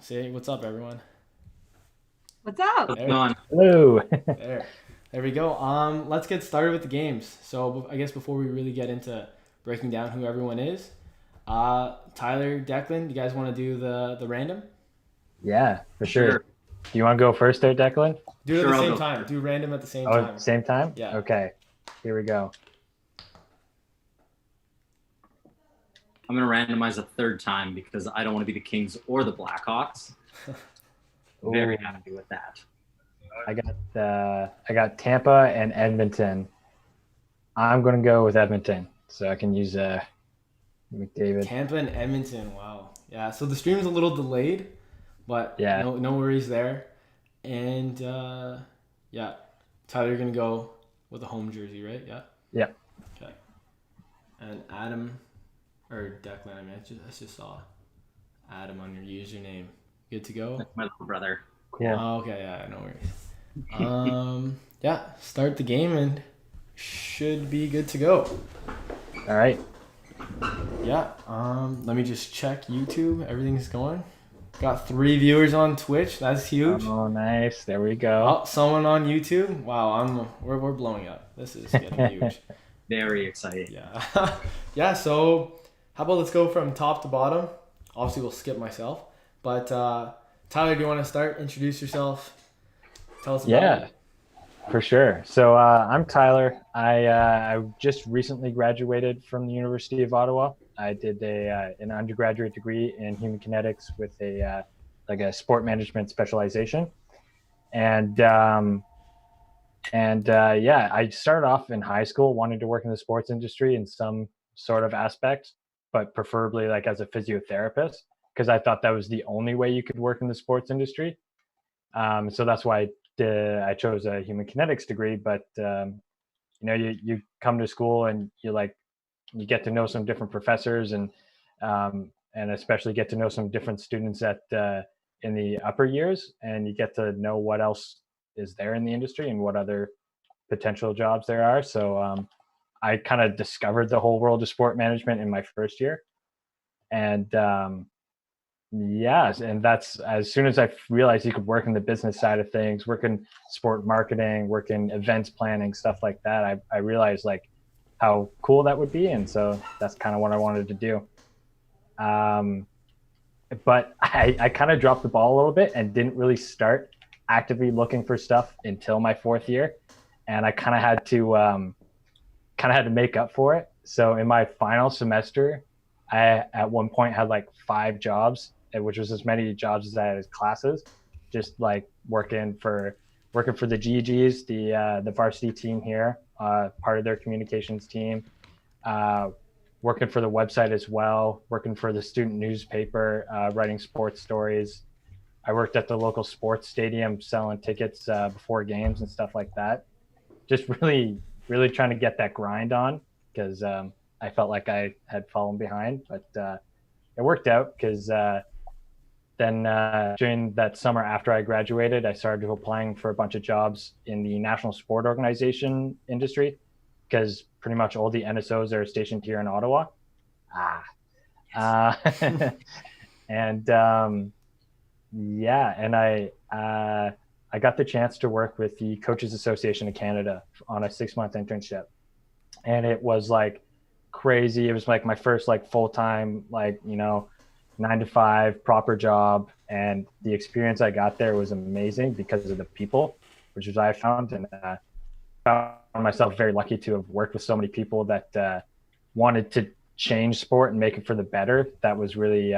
Say what's up, everyone. What's up? What's There, going on? Hello. there, there we go. Let's get started with the games. So I guess before we really get into breaking down who everyone is, Tyler, Declan, you guys want to do the random? Yeah, for sure. Sure, Do you want to go first there, Declan? Do it at the sure, I'll same go time. first. Do random at the same Oh, time. same time? Yeah. Okay. Here we go. I'm going to randomize a third time because I don't want to be the Kings or the Blackhawks. Very Ooh, happy with that. I got Tampa and Edmonton. I'm gonna go with Edmonton, so I can use McDavid. Tampa and Edmonton. Wow. Yeah. So the stream is a little delayed, but Yeah, no worries there. And yeah, Tyler, you're gonna go with a home jersey, right? Yeah. yeah. Okay. And Adam, or Declan, I mean, I just saw Adam on your username. Good to go? That's my little brother. Cool. Oh, okay, yeah, no worries. Yeah, start the game and should be good to go. All right. Yeah, let me just check YouTube. Everything's going. Got 3 viewers on Twitch. That's huge. Oh, nice. There we go. Oh, someone on YouTube. Wow, we're blowing up. This is getting huge. Very excited. Yeah. Yeah, so how about let's go from top to bottom? Obviously, we'll skip myself. But Tyler, do you want to start? Introduce yourself. Tell us about Yeah, it. for sure. So I'm Tyler. I just recently graduated from the University of Ottawa. I did an undergraduate degree in human kinetics with a sport management specialization, and yeah, I started off in high school wanting to work in the sports industry in some sort of aspect, but preferably like as a physiotherapist because I thought that was the only way you could work in the sports industry. So that's why I chose a human kinetics degree. But you come to school and you get to know some different professors and especially get to know some different students at in the upper years, and you get to know what else is there in the industry and what other potential jobs there are. So I kind of discovered the whole world of sport management in my first year, and yes, and that's as soon as I realized you could work in the business side of things, work in sport marketing, work in events planning, stuff like that. I realized like how cool that would be, and so that's kind of what I wanted to do. Um, but I kind of dropped the ball a little bit and didn't really start actively looking for stuff until my fourth year, and I kind of had to make up for it. So in my final semester, I at one point had like 5 jobs, which was as many jobs as I had as classes, just like working for the GGs, the varsity team here, part of their communications team, uh, working for the website as well, working for the student newspaper, writing sports stories. I worked at the local sports stadium selling tickets before games and stuff like that. Just really trying to get that grind on because I felt like I had fallen behind, but it worked out because then during that summer after I graduated, I started applying for a bunch of jobs in the national sport organization industry because pretty much all the NSOs are stationed here in Ottawa. Ah, and yeah, and I got the chance to work with the Coaches Association of Canada on a 6-month internship, and it was like crazy. It was like my first like full time 9 to 5 proper job, and the experience I got there was amazing because of the people, which is I found, and found myself very lucky to have worked with so many people that wanted to change sport and make it for the better. That was really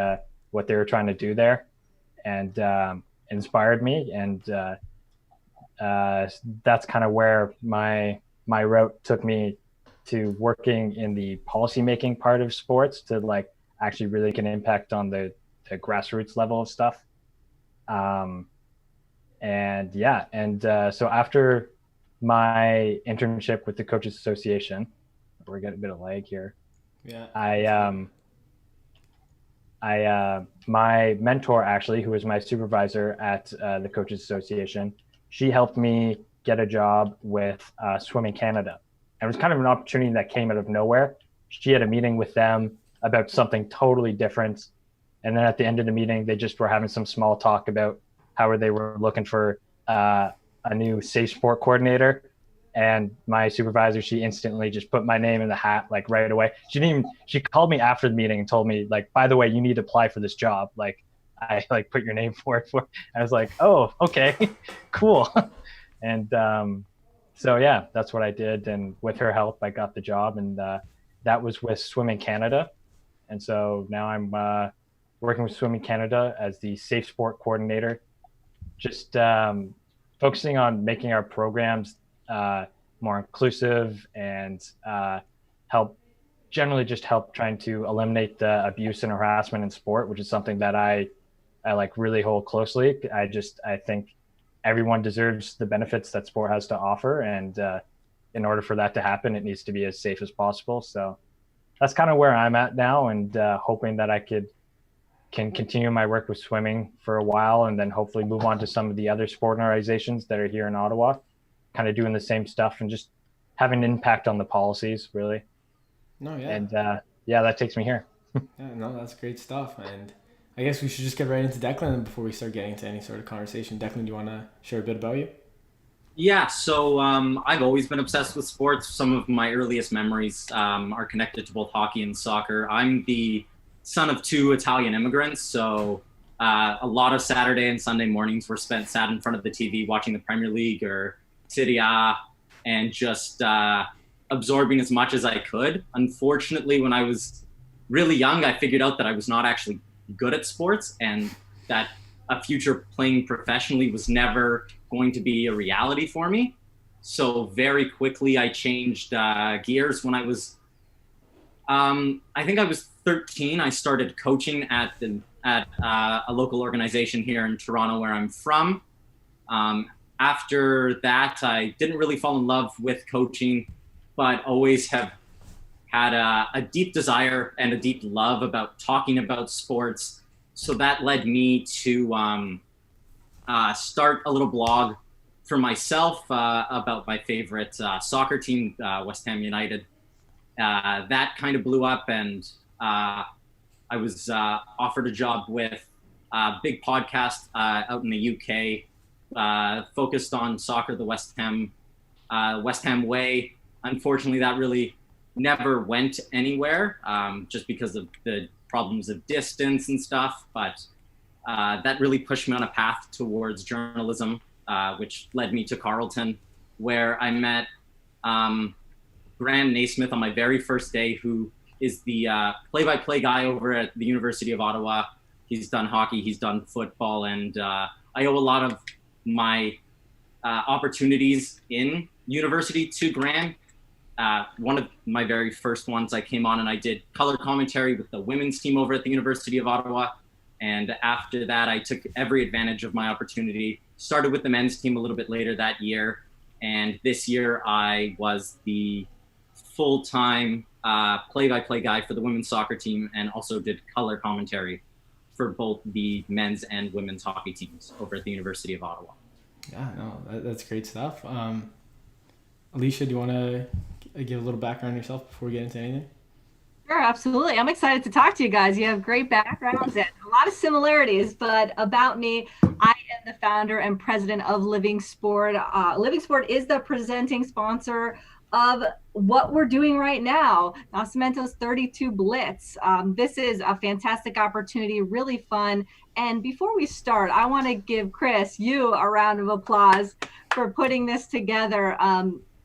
what they were trying to do there, and inspired me, and that's kind of where my route took me to working in the policymaking part of sports to like actually really make an impact on the grassroots level of stuff. Um, and yeah, and so after my internship with the Coaches Association, we're getting a bit of lag here. Yeah. I my mentor actually, who was my supervisor at the Coaches Association, she helped me get a job with Swimming Canada. And it was kind of an opportunity that came out of nowhere. She had a meeting with them about something totally different, And then at the end of the meeting, they just were having some small talk about how they were looking for a new safe sport coordinator. And my supervisor, she instantly just put my name in the hat, like right away. She called me after the meeting and told me, like, by the way, you need to apply for this job. Like, I like put your name for. I was like, oh, okay, cool. And so yeah, that's what I did. And with her help, I got the job, and that was with Swimming Canada. And so now I'm working with Swimming Canada as the safe sport coordinator, just focusing on making our programs more inclusive and help trying to eliminate the abuse and harassment in sport, which is something that I like really hold closely. I think everyone deserves the benefits that sport has to offer, and in order for that to happen, it needs to be as safe as possible. So that's kind of where I'm at now, and hoping that I can continue my work with swimming for a while, and then hopefully move on to some of the other sport organizations that are here in Ottawa, kind of doing the same stuff and just having an impact on the policies, really. No, yeah. And that takes me here. Yeah, no, that's great stuff. And I guess we should just get right into Declan before we start getting into any sort of conversation. Declan, do you want to share a bit about you? Yeah, so I've always been obsessed with sports. Some of my earliest memories are connected to both hockey and soccer. I'm the son of two Italian immigrants, so a lot of Saturday and Sunday mornings were sat in front of the TV watching the Premier League or Serie A, and just absorbing as much as I could. Unfortunately, when I was really young, I figured out that I was not actually good at sports, and that a future playing professionally was never going to be a reality for me. So very quickly I changed gears. When I was I think I was 13, I started coaching at a local organization here in Toronto, where I'm from. After that, I didn't really fall in love with coaching, but always have had a deep desire and a deep love about talking about sports. So that led me to start a little blog for myself about my favorite soccer team, West Ham United. That kind of blew up, and I was offered a job with a big podcast out in the UK, focused on soccer, the West Ham way. Unfortunately, that really never went anywhere, just because of the problems of distance and stuff. But that really pushed me on a path towards journalism, which led me to Carleton, where I met Graham Naismith on my very first day, who is the play-by-play guy over at the University of Ottawa. He's done hockey, he's done football, and I owe a lot of my opportunities in university to Graham. One of my very first ones, I came on and I did color commentary with the women's team over at the University of Ottawa. And after that, I took every advantage of my opportunity, started with the men's team a little bit later that year. And this year I was the full-time play-by-play guy for the women's soccer team, and also did color commentary for both the men's and women's hockey teams over at the University of Ottawa. Yeah, no, that's great stuff. Alicia, do you want to give a little background on yourself before we get into anything? Sure, absolutely. I'm excited to talk to you guys. You have great backgrounds and a lot of similarities, but about me, I am the founder and president of Living Sport. Living Sport is the presenting sponsor of what we're doing right now, Nascimento's 32 Blitz. This is a fantastic opportunity, really fun. And before we start, I want to give Chris, you a round of applause for putting this together.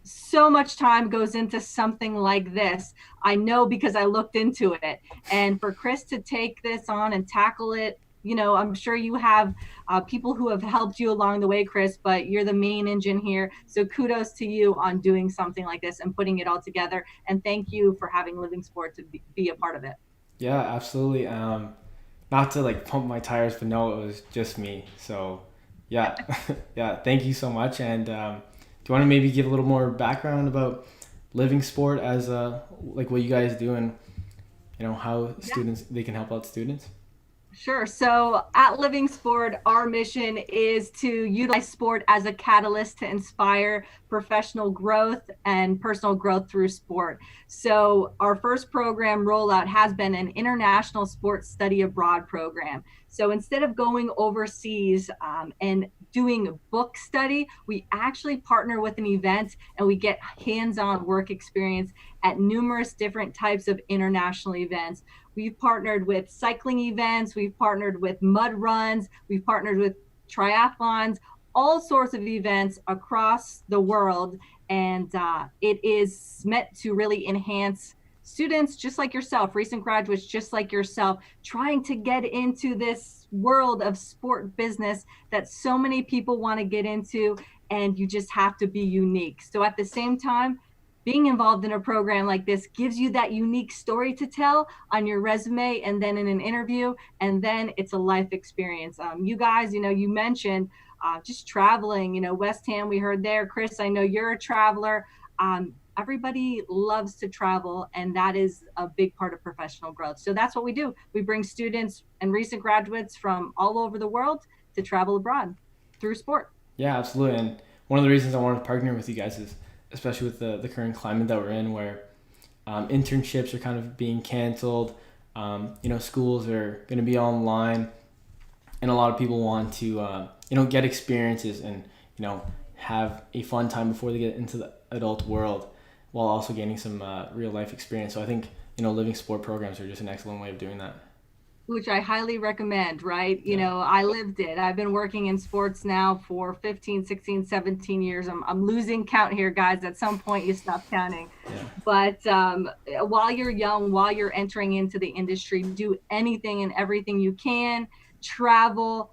So much time goes into something like this. I know because I looked into it. And for Chris to take this on and tackle it, you know, I'm sure you have people who have helped you along the way, Chris, but you're the main engine here. So kudos to you on doing something like this and putting it all together. And thank you for having Living Sport to be a part of it. Yeah, absolutely. Not to like pump my tires, but no, it was just me. So yeah, yeah, thank you so much. And do you want to maybe give a little more background about Living Sport as like what you guys do, and you know how students they can help out students? Sure. So at Living Sport, our mission is to utilize sport as a catalyst to inspire professional growth and personal growth through sport. So our first program rollout has been an international sports study abroad program. So instead of going overseas and doing book study, we actually partner with an event and we get hands-on work experience at numerous different types of international events. We've partnered with cycling events, we've partnered with mud runs, we've partnered with triathlons, all sorts of events across the world. And it is meant to really enhance students just like yourself, recent graduates just like yourself, trying to get into this world of sport business that so many people want to get into, and you just have to be unique. So at the same time, being involved in a program like this gives you that unique story to tell on your resume and then in an interview, and then it's a life experience. You guys, you mentioned just traveling, West Ham, we heard there. Chris, I know you're a traveler. Everybody loves to travel, and that is a big part of professional growth. So that's what we do. We bring students and recent graduates from all over the world to travel abroad through sport. Yeah, absolutely. And one of the reasons I wanted to partner with you guys is, especially with the current climate that we're in, where internships are kind of being canceled. Schools are going to be online, and a lot of people want to, get experiences and, have a fun time before they get into the adult world, while also gaining some real life experience. So I think, living sport programs are just an excellent way of doing that. Which I highly recommend, right? Yeah. I lived it. I've been working in sports now for 15, 16, 17 years. I'm losing count here, guys. At some point, you stop counting. Yeah. But while you're young, while you're entering into the industry, do anything and everything you can, travel,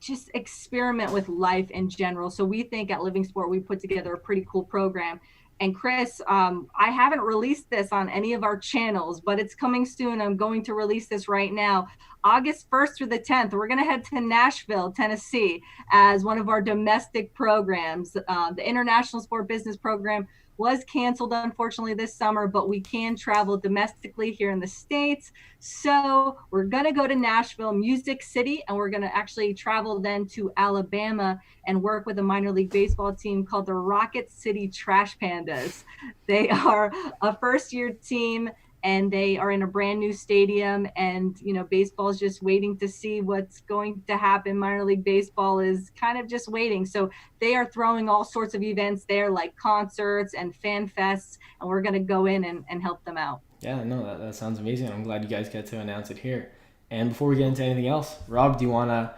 just experiment with life in general. So we think at Living Sport, we put together a pretty cool program. And Chris, I haven't released this on any of our channels, but it's coming soon. I'm going to release this right now. August 1st through the 10th, we're going to head to Nashville, Tennessee as one of our domestic programs. The International Sport Business Program was canceled, unfortunately, this summer, but we can travel domestically here in the States. So we're going to go to Nashville, Music City, and we're going to actually travel then to Alabama and work with a minor league baseball team called the Rocket City Trash Pandas. They are a first-year team, and they are in a brand new stadium, and baseball is just waiting to see what's going to happen. Minor league baseball is kind of just waiting. So they are throwing all sorts of events there, like concerts and fan fests, and we're going to go in and help them out. Yeah, no, that sounds amazing. I'm glad you guys get to announce it here. And before we get into anything else, Rob, do you want to,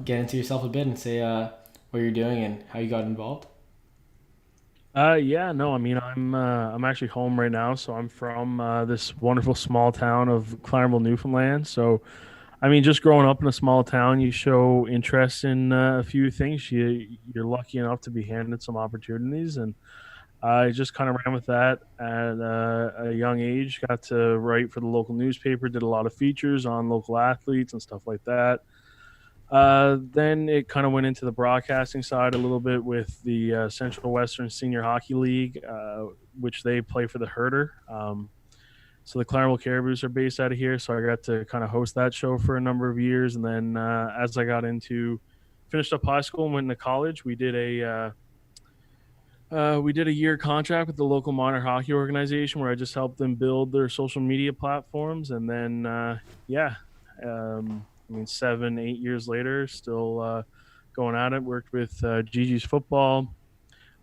get into yourself a bit and say what you're doing and how you got involved? Yeah, no, I mean, I'm actually home right now, so I'm from this wonderful small town of Claremont, Newfoundland. So, I mean, just growing up in a small town, you show interest in a few things. You're lucky enough to be handed some opportunities, and I just kind of ran with that at a young age. Got to write for the local newspaper, did a lot of features on local athletes and stuff like that. Then it kind of went into the broadcasting side a little bit with the Central Western Senior Hockey League, which they play for the Herder. So the Claremont Caribous are based out of here, so I got to kind of host that show for a number of years. And then as I finished up high school and went into college, we did a year contract with the local minor hockey organization where I just helped them build their social media platforms. And then, I mean, 7-8 years later, still going at it. Worked with Gigi's football.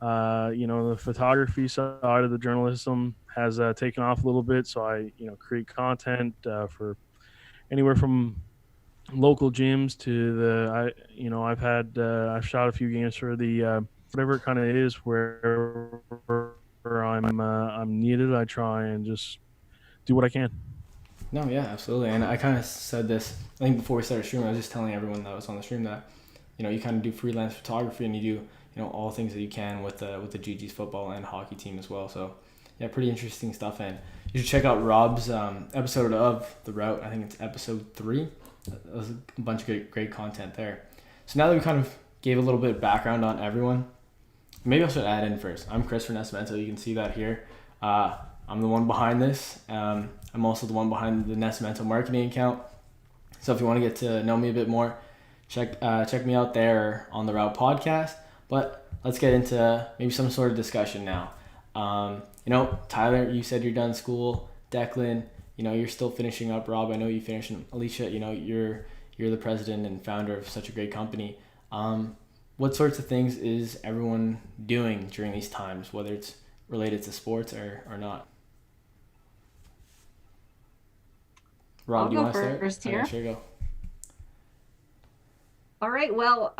The photography side of the journalism has taken off a little bit. So I, create content for anywhere from local gyms to I've shot a few games for the whatever it kind of is where I'm needed. I try and just do what I can. No, yeah, absolutely. And I kind of said this, I think before we started streaming, I was just telling everyone that was on the stream that, you kind of do freelance photography and you do, all things that you can with the GG's football and hockey team as well. So, yeah, pretty interesting stuff. And you should check out Rob's episode of The Route. I think it's episode 3. There's a bunch of great content there. So now that we kind of gave a little bit of background on everyone, maybe I should add in first. I'm Christopher Nascimento. You can see that here. I'm the one behind this. I'm also the one behind the Nascimento marketing account. So if you want to get to know me a bit more, check me out there on the Route podcast. But let's get into maybe some sort of discussion now. Tyler, you said you're done school. Declan, you're still finishing up. Rob, I know you finished. And Alicia, you're the president and founder of such a great company. What sorts of things is everyone doing during these times, whether it's related to sports or not? Rob, I'll do you go want to start? first here. Okay, sure, go. All right. Well,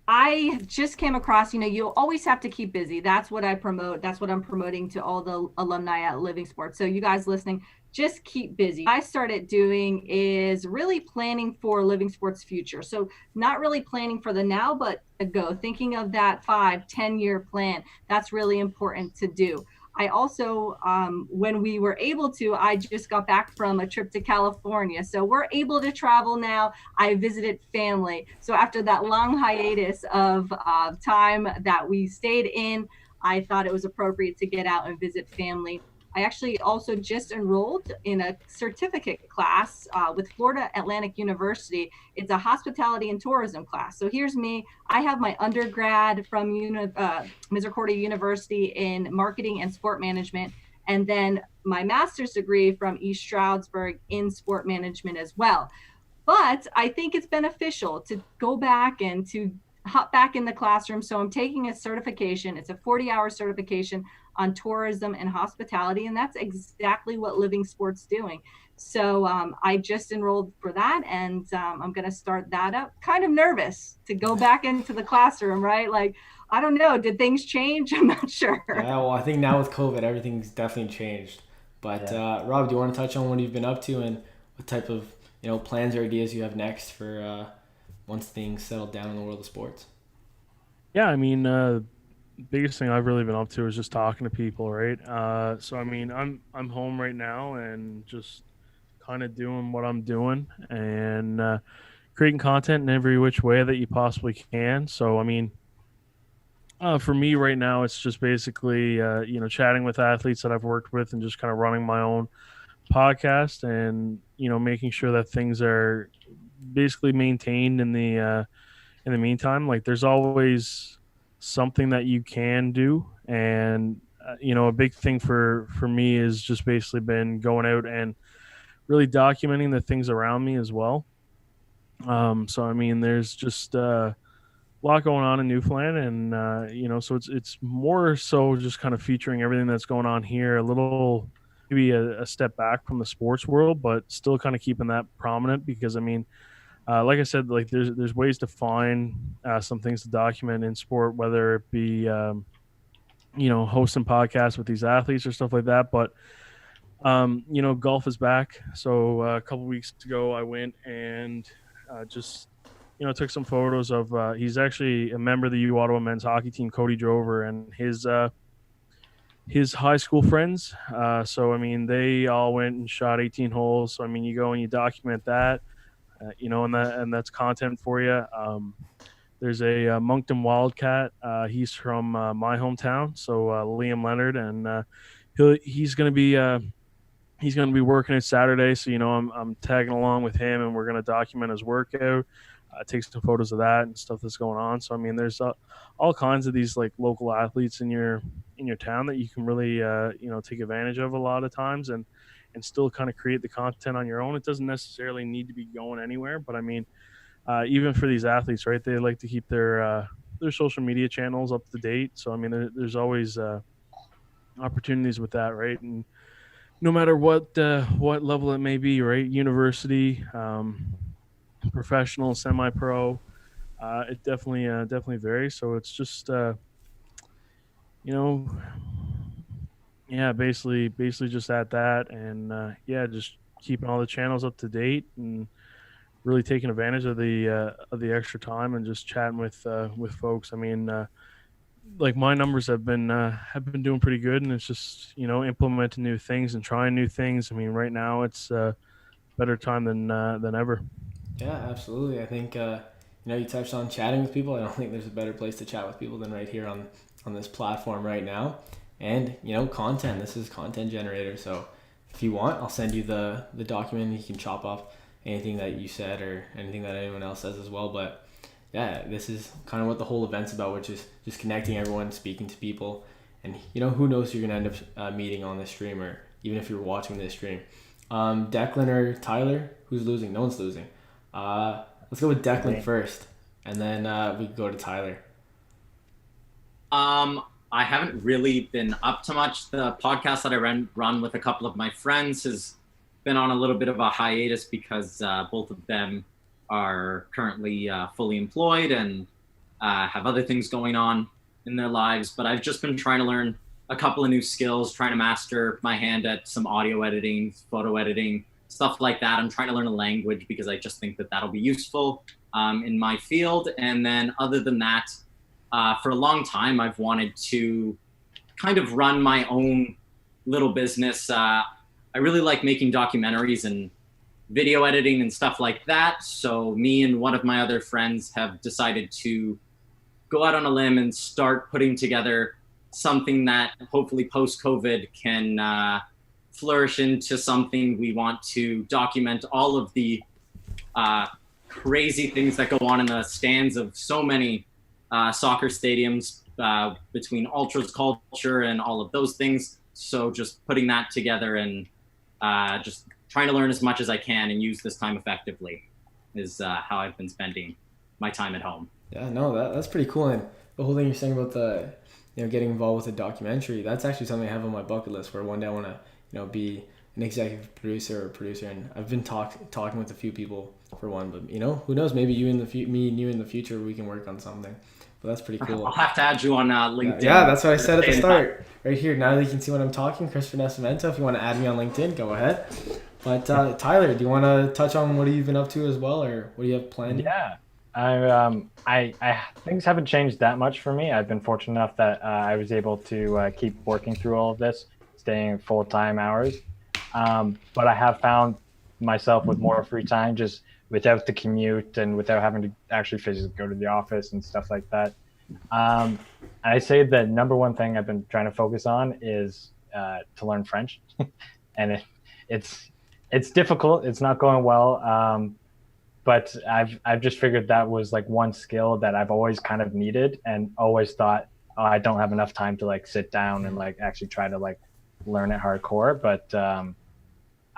I just came across, you always have to keep busy. That's what I promote. That's what I'm promoting to all the alumni at Living Sports. So you guys listening, just keep busy. What I started doing is really planning for Living Sports' future. So not really planning for the now, but thinking of that 5-10 year plan. That's really important to do. I also, when we were able to, I just got back from a trip to California. So we're able to travel now. I visited family. So after that long hiatus of time that we stayed in, I thought it was appropriate to get out and visit family. I actually also just enrolled in a certificate class with Florida Atlantic University. It's a hospitality and tourism class. So here's me. I have my undergrad from Misericordia University in marketing and sport management, and then my master's degree from East Stroudsburg in sport management as well. But I think it's beneficial to go back and to hop back in the classroom. So I'm taking a certification. It's a 40-hour certification on tourism and hospitality, and that's exactly what Living Sports doing. So I just enrolled for that, and I'm going to start that up. Kind of nervous to go back into the classroom, right? Like, I don't know, did things change? I'm not sure. Yeah, well, I think now with COVID, everything's definitely changed. But Rob, do you want to touch on what you've been up to and what type of plans or ideas you have next for once things settle down in the world of sports? Yeah, I mean, biggest thing I've really been up to is just talking to people, right? So I mean, I'm home right now and just kind of doing what I'm doing and creating content in every which way that you possibly can. So I mean, for me right now, it's just basically chatting with athletes that I've worked with and just kind of running my own podcast and making sure that things are basically maintained in the meantime. Like there's always something that you can do, and a big thing for me is just basically been going out and really documenting the things around me as well. So I mean, there's just a lot going on in Newfoundland, and so it's more so just kind of featuring everything that's going on here, a little maybe a step back from the sports world, but still kind of keeping that prominent because I mean, like I said, like there's ways to find some things to document in sport, whether it be hosting podcasts with these athletes or stuff like that. But golf is back. So a couple weeks ago, I went and just took some photos of. He's actually a member of the uOttawa men's hockey team, Cody Drover, and his high school friends. So I mean, they all went and shot 18 holes. So I mean, you go and you document that. And that's content for you. There's a Moncton Wildcat. He's from my hometown, so Liam Leonard, and he's going to be working it Saturday. So I'm tagging along with him, and we're going to document his workout, take some photos of that and stuff that's going on. So I mean, there's all kinds of these like local athletes in your town that you can really take advantage of a lot of times, and still kind of create the content on your own. It doesn't necessarily need to be going anywhere, but I mean, even for these athletes, right? They like to keep their social media channels up to date. So I mean, there's always opportunities with that, right? And no matter what level it may be, right? University, professional, semi-pro, it definitely varies. So it's just yeah, basically just at that, and just keeping all the channels up to date and really taking advantage of the extra time and just chatting with folks. I mean, like my numbers have been doing pretty good, and it's just implementing new things and trying new things. I mean, right now it's a better time than ever. Yeah, absolutely. I think you touched on chatting with people. I don't think there's a better place to chat with people than right here on this platform right now. And content. This is content generator. So if you want, I'll send you the document. You can chop off anything that you said or anything that anyone else says as well. But yeah, this is kind of what the whole event's about, which is just connecting everyone, speaking to people, and who knows who you're gonna end up meeting on this stream, or even if you're watching this stream. Declan or Tyler, who's losing? No one's losing. Let's go with Declan first, and then we can go to Tyler. I haven't really been up to much. The podcast that I run with a couple of my friends has been on a little bit of a hiatus because both of them are currently fully employed and have other things going on in their lives. But I've just been trying to learn a couple of new skills, trying to master my hand at some audio editing, photo editing, stuff like that. I'm trying to learn a language because I just think that that'll be useful in my field. And then other than that, for a long time, I've wanted to kind of run my own little business. I really like making documentaries and video editing and stuff like that. So me and one of my other friends have decided to go out on a limb and start putting together something that hopefully post-COVID can flourish into something. We want to document all of the crazy things that go on in the stands of so many soccer stadiums, between ultras culture and all of those things. So just putting that together and just trying to learn as much as I can and use this time effectively is how I've been spending my time at home. Yeah, no, that's pretty cool. And the whole thing you're saying about the getting involved with a documentary, that's actually something I have on my bucket list, where one day I want to be an executive producer or producer. And I've been talking with a few people for one, but who knows, maybe me and you in the future, we can work on something. But that's pretty cool. I'll have to add you on LinkedIn. Yeah, that's what I said at the start. Right here, now that you can see what I'm talking, Christopher Nascimento. If you want to add me on LinkedIn, go ahead. But Tyler, do you want to touch on what you've been up to as well, or what do you have planned? Yeah, I things haven't changed that much for me. I've been fortunate enough that I was able to keep working through all of this, staying full-time hours. But I have found myself with more free time, just without the commute and without having to actually physically go to the office and stuff like that. I say the number one thing I've been trying to focus on is to learn French, and it's difficult. It's not going well, but I've just figured that was like one skill that I've always kind of needed, and always thought, oh, I don't have enough time to like sit down and like actually try to like learn it hardcore. But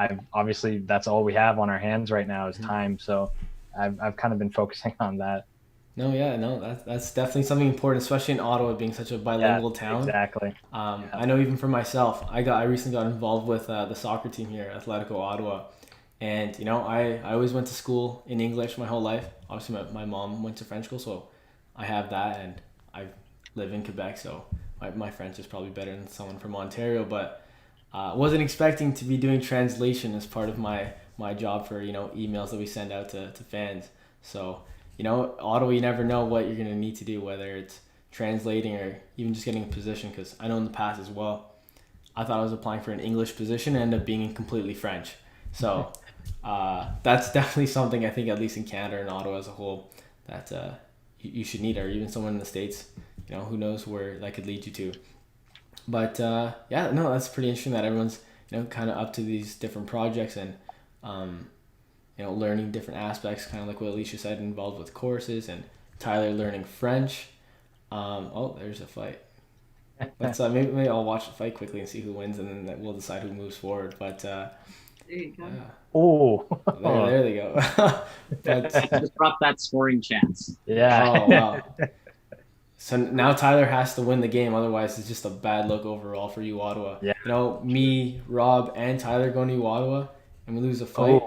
I've obviously, that's all we have on our hands right now is time. So I've kind of been focusing on that. That's definitely something important, especially in Ottawa being such a bilingual town. Exactly. I know even for myself, I recently got involved with the soccer team here, Atletico Ottawa, and I always went to school in English my whole life. Obviously, my mom went to French school, so I have that, and I live in Quebec, so my French is probably better than someone from Ontario, but wasn't expecting to be doing translation as part of my job for emails that we send out to fans. So Ottawa, you never know what you're going to need to do, whether it's translating or even just getting a position, because I know in the past as well, I thought I was applying for an English position and ended up being completely French. So that's definitely something I think, at least in Canada and Ottawa as a whole, that you should need, or even someone in the States, who knows where that could lead you to. But that's pretty interesting that everyone's kind of up to these different projects and learning different aspects, kind of like what Alicia said, involved with courses, and Tyler learning French. There's a fight. Let's maybe I'll watch the fight quickly and see who wins, and then we'll decide who moves forward. But there you go. There they go. But just drop that scoring chance. Yeah. Oh wow. So now Tyler has to win the game, otherwise it's just a bad look overall for uOttawa. Yeah. Me, Rob, and Tyler going to uOttawa, and we lose a fight.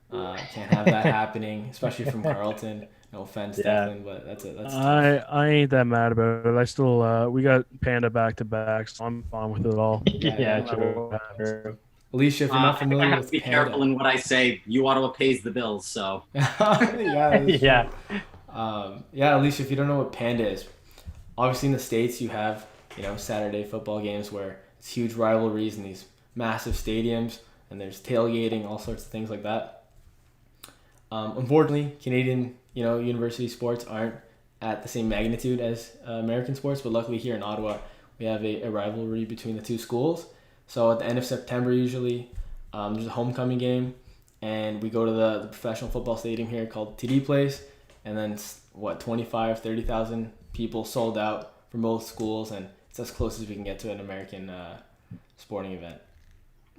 Can't have that happening, especially from Carleton. No offense, Declan, but that's I ain't that mad about it. I still we got Panda back to back, so I'm fine with it all. True. Alicia, if you're not familiar I have with to be Panda, careful in what I say. uOttawa pays the bills, so yeah. Alicia, if you don't know what Panda is, obviously in the States you have Saturday football games where it's huge rivalries in these massive stadiums, and there's tailgating, all sorts of things like that. Unfortunately, Canadian university sports aren't at the same magnitude as American sports, but luckily here in Ottawa we have a rivalry between the two schools. So at the end of September usually there's a homecoming game, and we go to the professional football stadium here called TD Place, and then 30,000 people sold out from both schools, and it's as close as we can get to an American sporting event.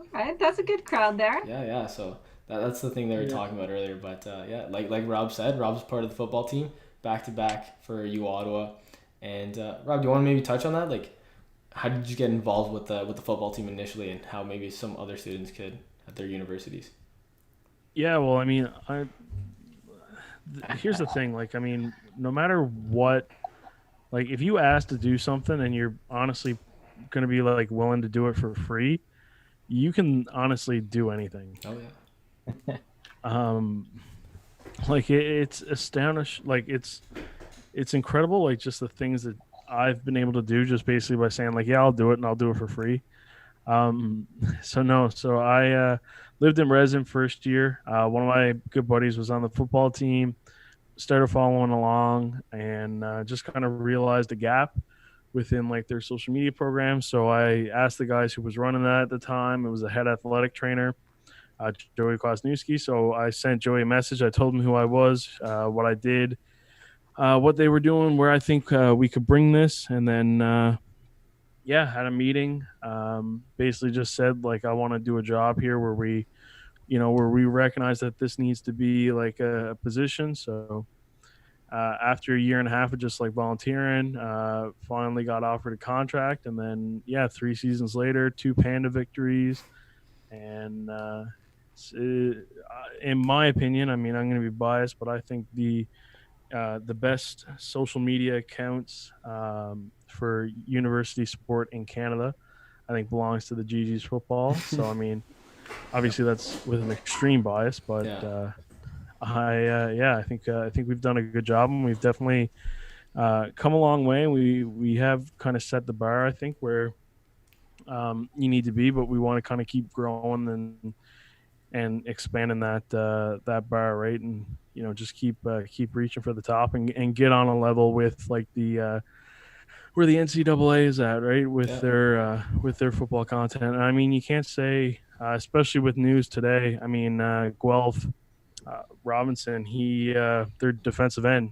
All right, that's a good crowd there. Yeah. So that's the thing they were talking about earlier. But like Rob said, Rob's part of the football team, back to back for uOttawa. And Rob, do you want to maybe touch on that? Like, how did you get involved with the football team initially, and how maybe some other students could at their universities? Yeah, well, I mean, here's the thing. Like, I mean, no matter what, like, if you ask to do something and you're honestly going to be like willing to do it for free, you can honestly do anything. Oh yeah. Like it's astonishing. Like it's incredible. Like just the things that I've been able to do just basically by saying like, yeah, I'll do it and I'll do it for free. So I lived in Resin first year. One of my good buddies was on the football team, started following along, and just kind of realized a gap within like their social media program. So I asked the guys who was running that at the time. It was a head athletic trainer, Joey Kwasniewski. So I sent Joey a message. I told him who I was, what I did, what they were doing, where I think we could bring this, and then had a meeting. Basically, just said like I want to do a job here where we recognize that this needs to be like a position. So after a year and a half of just like volunteering, finally got offered a contract, and then 3 seasons later, 2 Panda victories, and in my opinion, I mean, I'm going to be biased, but I think the best social media accounts for university sport in Canada, I think, belongs to the GG's football. So I mean, obviously that's with an extreme bias, but I think we've done a good job, and we've definitely come a long way. We have kind of set the bar, I think, where you need to be, but we want to kind of keep growing and expanding that bar, right? And just keep reaching for the top and get on a level with like the where the NCAA is at, right? With their football content. And I mean, you can't say, especially with news today. I mean, Guelph Robinson, their defensive end,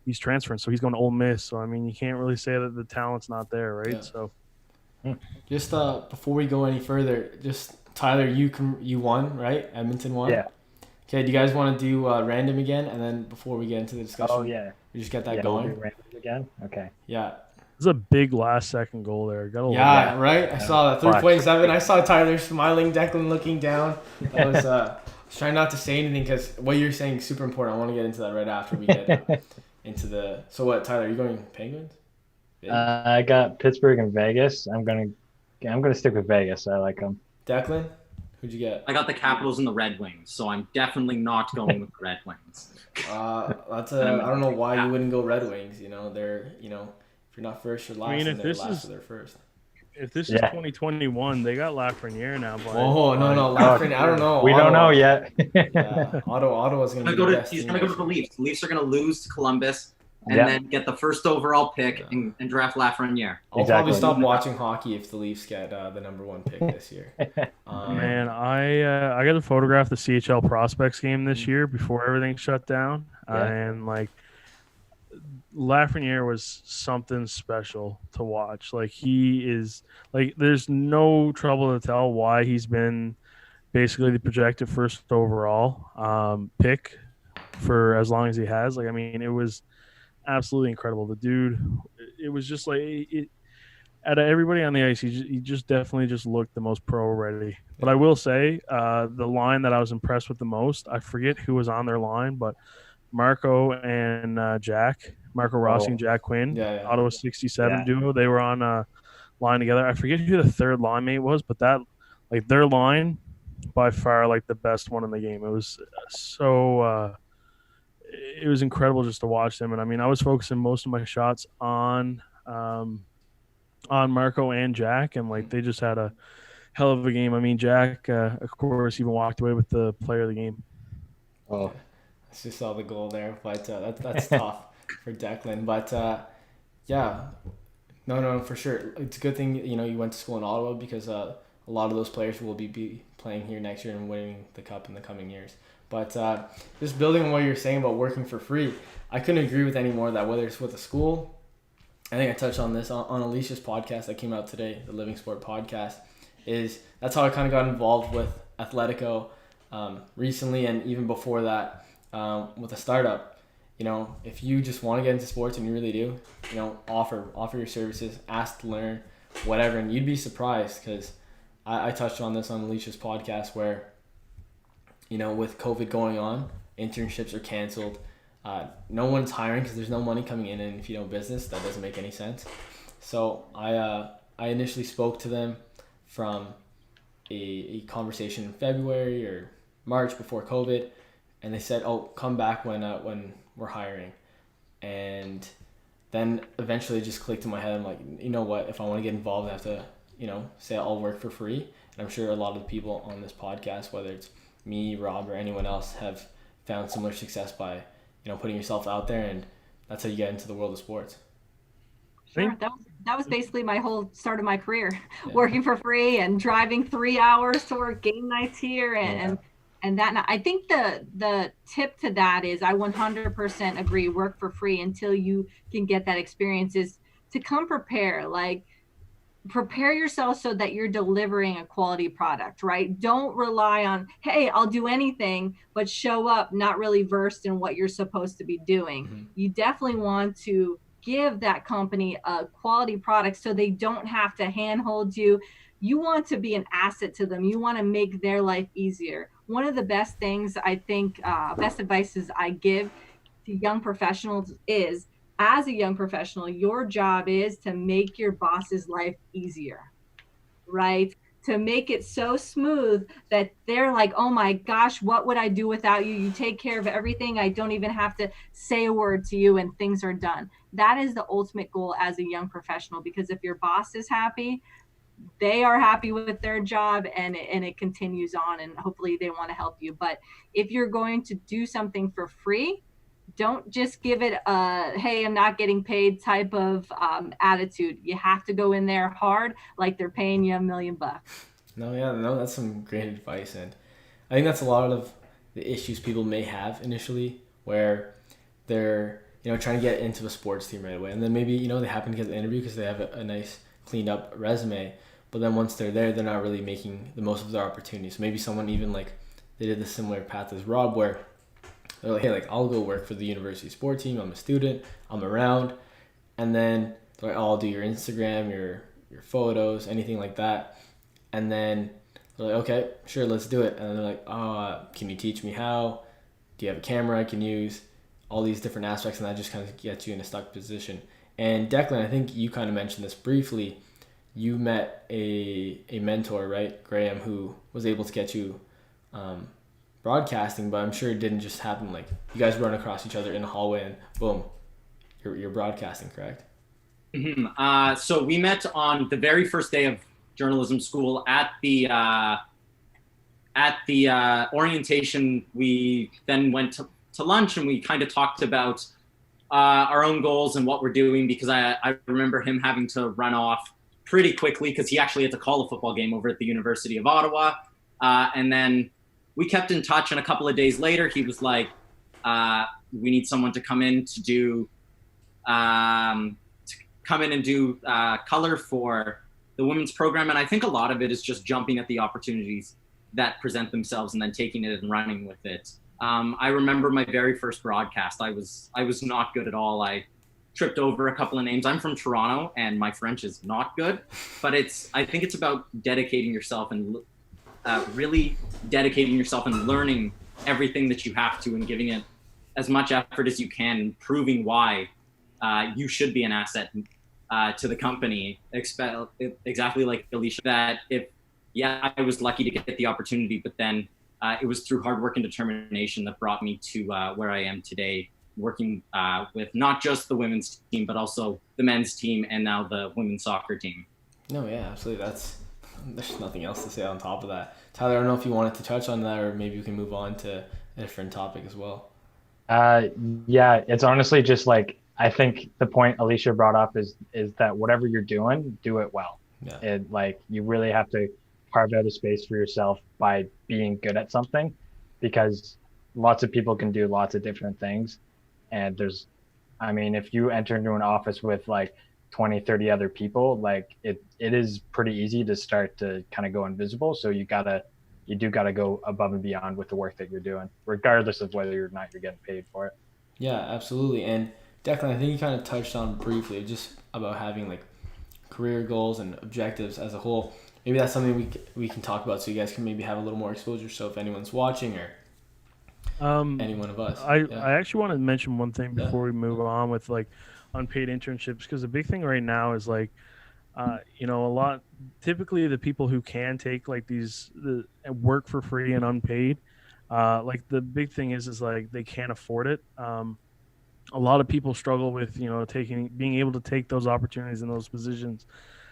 he's transferring, so he's going to Ole Miss. So I mean, you can't really say that the talent's not there, right? Yeah. So just before we go any further, just Tyler, you won, right? Edmonton won. Yeah. Okay, do you guys want to do random again, and then before we get into the discussion? Oh yeah. We just get that We'll going. do random again. Okay. Yeah. there's a big last second goal there. Yeah, right. I saw that 3.7. I saw Tyler smiling, Declan looking down. I was trying not to say anything because what you're saying is super important. I want to get into that right after we get into the. So what, Tyler? Are you going Penguins? I got Pittsburgh and Vegas. I'm gonna stick with Vegas. I like them. Declan, who'd you get? I got the Capitals and the Red Wings, so I'm definitely not going with the Red Wings. I don't know why you wouldn't go Red Wings. They're if you're not first, you're last. I mean, and they're last, they're first. If this is 2021, they got Lafreniere now. Oh no, Lafreniere. I don't know. We don't know yet. Ottawa's gonna be the best. He's gonna go to the Leafs. The Leafs are gonna lose to Columbus. And then get the first overall pick and draft Lafreniere. I'll probably stop watching hockey if the Leafs get the number 1 pick this year. Man, I got to photograph the CHL prospects game this year before everything shut down, and like Lafreniere was something special to watch. Like he is like, there's no trouble to tell why he's been basically the projected first overall pick for as long as he has. Like, I mean, it was absolutely incredible. The dude, it was just like out of everybody on the ice, he just definitely just looked the most pro ready. But I will say, the line that I was impressed with the most, I forget who was on their line, but Marco Rossi and Jack Quinn, Ottawa 67 duo, they were on a line together. I forget who the third line mate was, but that, like, their line by far like the best one in the game. It was so it was incredible just to watch them. And I mean, I was focusing most of my shots on Marco and Jack, and like they just had a hell of a game. I mean, Jack, of course, even walked away with the player of the game. Oh, I just saw the goal there, but that's tough for Declan. But no, for sure, it's a good thing you went to school in Ottawa because a lot of those players will be playing here next year and winning the cup in the coming years. But just building on what you're saying about working for free, I couldn't agree with any more that whether it's with a school, I think I touched on this on Alicia's podcast that came out today, the Living Sport podcast, that's how I kind of got involved with Athletico recently, and even before that with a startup. You know, if you just want to get into sports and you really do, you know, offer your services, ask to learn, whatever, and you'd be surprised because I touched on this on Alicia's podcast where, you know, with COVID going on, internships are canceled. No one's hiring because there's no money coming in, and if you know business, that doesn't make any sense. So I initially spoke to them from a conversation in February or March before COVID, and they said, "Oh, come back when we're hiring." And then eventually it just clicked in my head. I'm like, you know what? If I want to get involved, I have to, you know, say I'll work for free. And I'm sure a lot of the people on this podcast, whether it's me, Rob, or anyone else, have found similar success by, you know, putting yourself out there, and that's how you get into the world of sports. Sure, that was basically my whole start of my career, working for free and driving 3 hours to work game nights here, and that. I think the tip to that is, I 100% agree, work for free until you can get that experience, is to come prepare. Like, prepare yourself so that you're delivering a quality product, right? Don't rely on, hey, I'll do anything, but show up not really versed in what you're supposed to be doing. Mm-hmm. You definitely want to give that company a quality product so they don't have to handhold you. You want to be an asset to them. You want to make their life easier. One of the best things I think, best advices I give to young professionals is, as a young professional, your job is to make your boss's life easier, right? To make it so smooth that they're like, oh my gosh, what would I do without you? You take care of everything. I don't even have to say a word to you and things are done. That is the ultimate goal as a young professional, because if your boss is happy, they are happy with their job, and it continues on, and hopefully they want to help you. But if you're going to do something for free, don't just give it a, hey, I'm not getting paid type of attitude. You have to go in there hard, like they're paying you $1 million. No, that's some great advice. And I think that's a lot of the issues people may have initially, where they're, you know, trying to get into a sports team right away. And then maybe, you know, they happen to get the interview because they have a nice cleaned up resume. But then once they're there, they're not really making the most of their opportunities. Maybe someone even like they did the similar path as Rob, where they're like, hey, like, I'll go work for the university sport team. I'm a student. I'm around. And then they're like, oh, I'll do your Instagram, your photos, anything like that. And then they're like, okay, sure, let's do it. And then they're like, oh, can you teach me how? Do you have a camera I can use? All these different aspects, and that just kind of gets you in a stuck position. And Declan, I think you kind of mentioned this briefly. You met a mentor, right, Graham, who was able to get you broadcasting, but I'm sure it didn't just happen. Like, you guys run across each other in the hallway and boom, you're broadcasting, correct? Mm-hmm. So we met on the very first day of journalism school at the orientation. We then went to lunch, and we kind of talked about our own goals and what we're doing, because I remember him having to run off pretty quickly because he actually had to call a football game over at the University of Ottawa. And then we kept in touch, and a couple of days later, he was like, we need someone to come in to do color for the women's program. And I think a lot of it is just jumping at the opportunities that present themselves and then taking it and running with it. I remember my very first broadcast. I was not good at all. I tripped over a couple of names. I'm from Toronto, and my French is not good, but I think it's about dedicating yourself and really dedicating yourself and learning everything that you have to, and giving it as much effort as you can, and proving why you should be an asset to the company. Exactly like Alicia, that I was lucky to get the opportunity, but then it was through hard work and determination that brought me to where I am today, working with not just the women's team, but also the men's team, and now the women's soccer team. No, yeah, absolutely. There's nothing else to say on top of that. Tyler, I don't know if you wanted to touch on that, or maybe we can move on to a different topic as well. Yeah, it's honestly just like, I think the point Alicia brought up is that whatever you're doing, do it well. Yeah. Like, you really have to carve out a space for yourself by being good at something, because lots of people can do lots of different things. And I mean, if you enter into an office with like 20, 30 other people, like it is pretty easy to start to kind of go invisible. So you do gotta go above and beyond with the work that you're doing, regardless of whether or not you're getting paid for it. Yeah, absolutely. And Declan, I think you kind of touched on briefly just about having like career goals and objectives as a whole. Maybe that's something we can talk about, so you guys can maybe have a little more exposure. So if anyone's watching or any one of us, I actually want to mention one thing Yeah. before we move on with like unpaid internships, because the big thing right now is like you know, a lot typically the people who can take like the work for free and unpaid, like the big thing is like they can't afford it. A lot of people struggle with, you know, being able to take those opportunities in those positions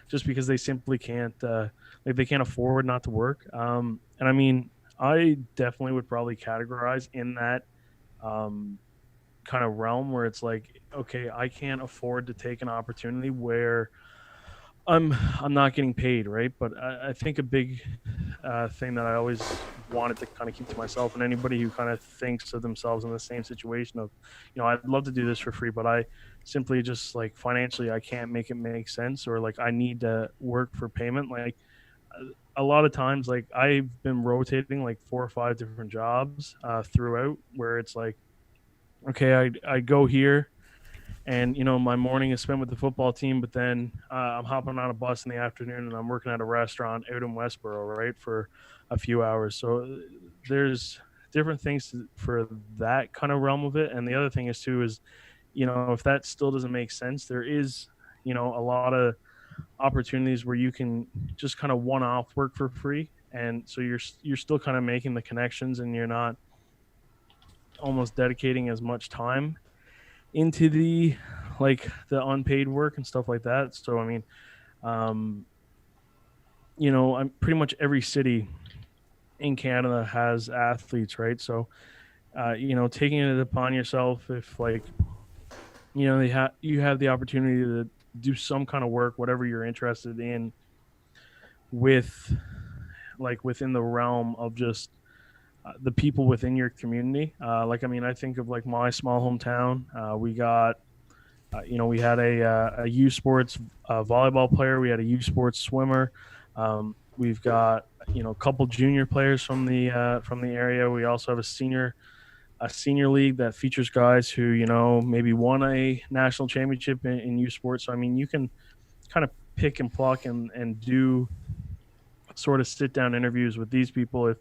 just because they simply can't like they can't afford not to work. And I mean, I definitely would probably categorize in that kind of realm where it's like, okay, I can't afford to take an opportunity where I'm not getting paid, right? But I think a big thing that I always wanted to kind of keep to myself, and anybody who kind of thinks of themselves in the same situation of, you know, I'd love to do this for free, but I simply just like financially I can't make it make sense, or like I need to work for payment. Like a lot of times, like I've been rotating like 4 or 5 different jobs throughout, where it's like, okay, I go here and you know my morning is spent with the football team, but then I'm hopping on a bus in the afternoon and I'm working at a restaurant out in Westboro, right, for a few hours. So there's different things for that kind of realm of it. And the other thing is too is, you know, if that still doesn't make sense, there is, you know, a lot of opportunities where you can just kind of one-off work for free, and so you're still kind of making the connections and you're not almost dedicating as much time into the like the unpaid work and stuff like that. So I mean, um, you know, I'm pretty much every city in Canada has athletes, right? So you know, taking it upon yourself if like you know you have the opportunity to do some kind of work, whatever you're interested in, with like within the realm of just the people within your community. Like I mean, I think of like my small hometown. We got you know, we had a U Sports volleyball player. We had a U Sports swimmer. We've got, you know, a couple junior players from the area. We also have a senior league that features guys who, you know, maybe won a national championship in U Sports. So I mean, you can kind of pick and pluck and do sort of sit down interviews with these people. If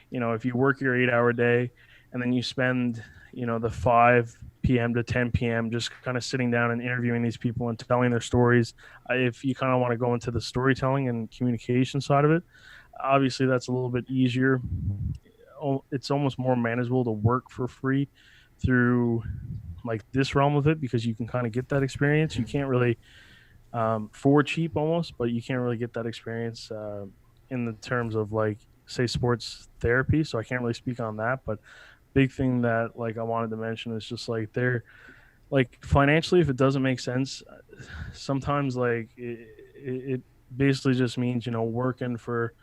you know, if you work your 8 hour day and then you spend, you know, the 5 p.m. to 10 p.m. just kind of sitting down and interviewing these people and telling their stories. If you kind of want to go into the storytelling and communication side of it, obviously that's a little bit easier. It's almost more manageable to work for free through like this realm of it, because you can kind of get that experience. You can't really for cheap almost, but you can't really get that experience in the terms of like say sports therapy. So I can't really speak on that, but big thing that like I wanted to mention is just like they're like financially, if it doesn't make sense, sometimes like it basically just means, you know, working for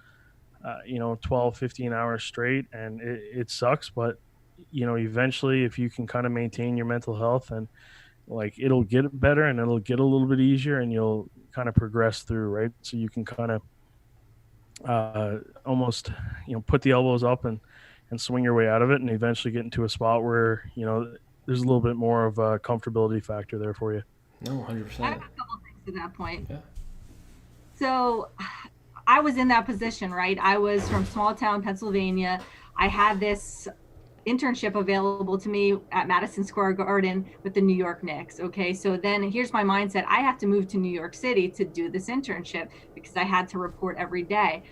you know 12, 15 hours straight, and it sucks, but you know eventually if you can kind of maintain your mental health, and like it'll get better and it'll get a little bit easier and you'll kind of progress through, right? So you can kind of almost, you know, put the elbows up and swing your way out of it and eventually get into a spot where, you know, there's a little bit more of a comfortability factor there for you. No, I 100%. have a couple things to that point. Yeah. So I was in that position, right? I was from small town Pennsylvania. I had this internship available to me at Madison Square Garden with the New York Knicks. Okay, so then here's my mindset. I have to move to New York City to do this internship because I had to report every day.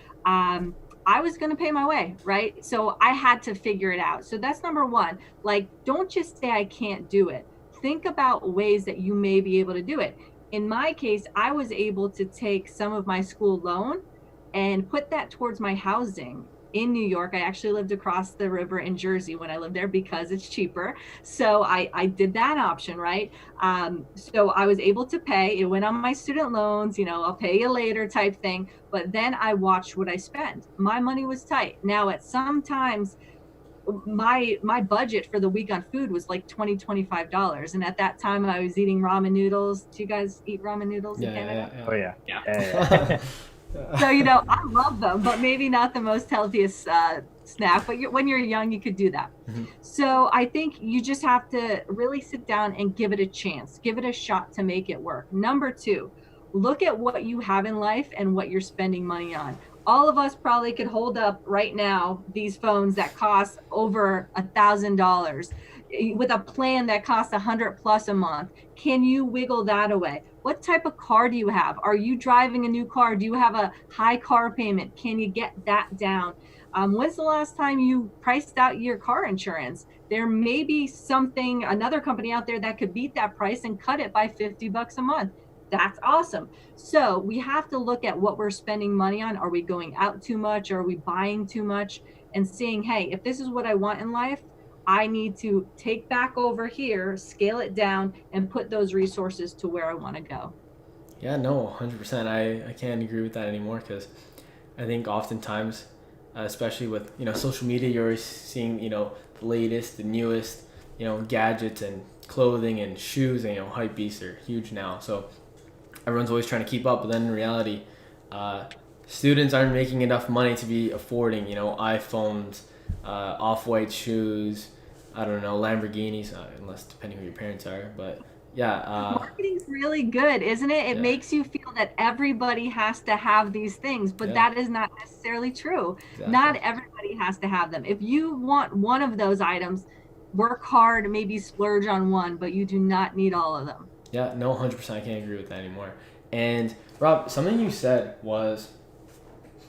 I was going to pay my way, right? So I had to figure it out. So that's number one. Like, don't just say I can't do it. Think about ways that you may be able to do it. In my case, I was able to take some of my school loan and put that towards my housing in New York. I actually lived across the river in Jersey when I lived there because it's cheaper. So I did that option, right? So I was able to pay. It went on my student loans, I'll pay you later type thing. But then I watched what I spent. My money was tight. Now at some times my budget for the week on food was like $25. And at that time I was eating ramen noodles. Do you guys eat ramen noodles in Canada? Oh yeah. Yeah. So I love them, but maybe not the most healthiest snack. But when you're young, you could do that. Mhm. So I think you just have to really sit down and give it a chance, give it a shot to make it work. Number 2, look at what you have in life and what you're spending money on. All of us probably could hold up right now these phones that cost over $1,000 with a plan that costs $100+ a month. Can you wiggle that away? What type of car do you have? Are you driving a new car? Do you have a high car payment? Can you get that down? When's the last time you priced out your car insurance? There may be another company out there that could beat that price and cut it by $50 a month. That's awesome. So we have to look at what we're spending money on. Are we going out too much? Are we buying too much? And seeing, hey, if this is what I want in life, I need to take back over here, scale it down, and put those resources to where I want to go. Yeah, no, 100%. I can't agree with that anymore, because I think oftentimes, especially with social media, you're always seeing the latest, the newest gadgets and clothing and shoes, and hype beasts are huge now. So everyone's always trying to keep up, but then in reality, students aren't making enough money to be affording iPhones, off-white shoes, I don't know, Lamborghinis, unless depending who your parents are. But yeah, marketing's really good, isn't it? It makes you feel that everybody has to have these things, but that is not necessarily true. Exactly. Not everybody has to have them. If you want one of those items, work hard, maybe splurge on one, but you do not need all of them. Yeah, no, 100%. I can't agree with that anymore. And Rob, something you said was,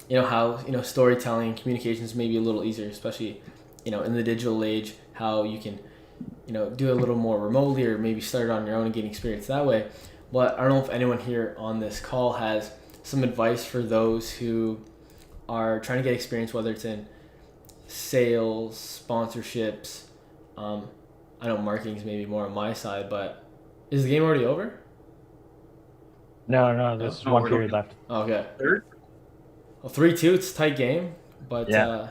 how storytelling and communications may be a little easier, especially in the digital age. How you can do a little more remotely, or maybe start on your own and gain experience that way. But I don't know if anyone here on this call has some advice for those who are trying to get experience, whether it's in sales, sponsorships. I know marketing is maybe more on my side, but is the game already over? No, there's one period left. Okay. Third? Well, 3-2, it's a tight game, but Yeah.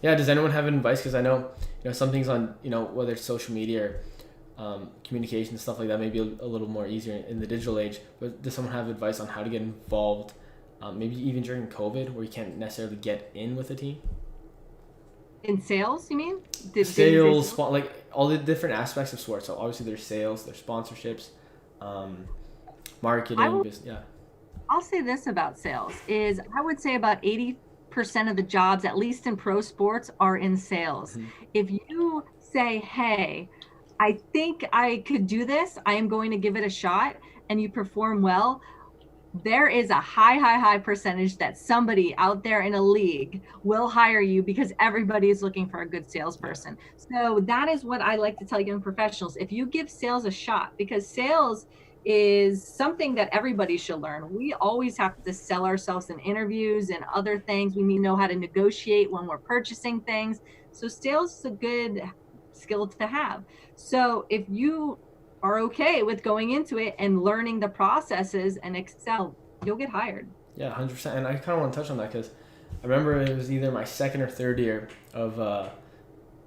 Does anyone have advice? Because I know some things on whether it's social media or communication, stuff like that, may be a little more easier in the digital age. But does someone have advice on how to get involved, maybe even during COVID, where you can't necessarily get in with a team? In sales, you mean? Sales, like all the different aspects of sports. So obviously there's sales, there's sponsorships, marketing, business. Yeah. I'll say this about sales is I would say about 80% of the jobs, at least in pro sports, are in sales. Mhm. If you say, hey, I think I could do this, I am going to give it a shot, and you perform well, there is a high percentage that somebody out there in a league will hire you, because everybody is looking for a good salesperson. So that is what I like to tell young professionals. If you give sales a shot, because sales is something that everybody should learn. We always have to sell ourselves in interviews and other things. We need to know how to negotiate when we're purchasing things. So sales is a good skill to have. So if you are okay with going into it and learning the processes and excel, you'll get hired. Yeah, 100%. And I kind of want to touch on that, because I remember it was either my second or third year of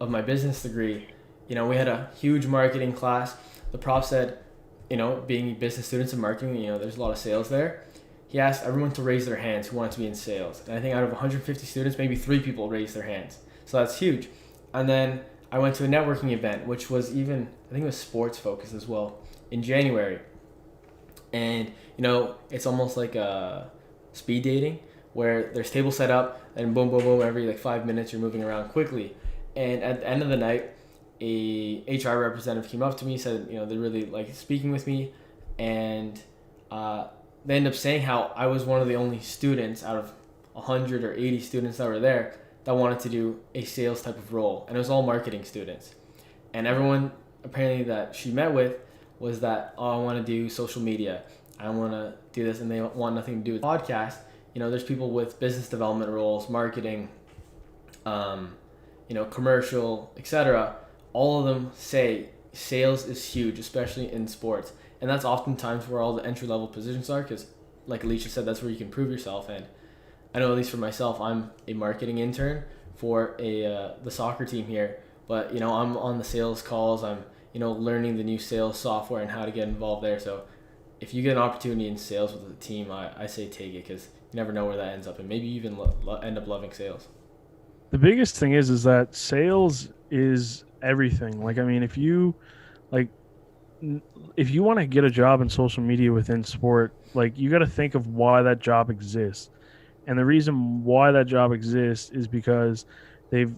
my business degree. We had a huge marketing class. The prof said, being business students in marketing, there's a lot of sales there. He asked everyone to raise their hands who wanted to be in sales. And I think out of 150 students, maybe 3 people raised their hands. So that's huge. And then I went to a networking event, which was I think it was sports focused as well, in January. And, it's almost like a speed dating, where there's tables set up and boom, boom, boom, every 5 minutes you're moving around quickly. And at the end of the night, a HR representative came up to me, said, they really liked speaking with me, and they ended up saying how I was one of the only students out of 100 or 80 students that were there that wanted to do a sales type of role, and it was all marketing students. And everyone apparently that she met with was that, I want to do social media, I want to do this, and they want nothing to do with the podcast. there's people with business development roles, marketing, commercial, etc. All of them say sales is huge, especially in sports. And that's oftentimes where all the entry level positions are, because like Alicia said, that's where you can prove yourself. And I know, at least for myself, I'm a marketing intern for the soccer team here, but I'm on the sales calls. I'm learning the new sales software and how to get involved there. So if you get an opportunity in sales with a team, I say take it, because you never know where that ends up, and maybe you even end up loving sales. The biggest thing is that sales is everything. Like, I mean, if you want to get a job in social media within sport, like, you got to think of why that job exists. And the reason why that job exists is because the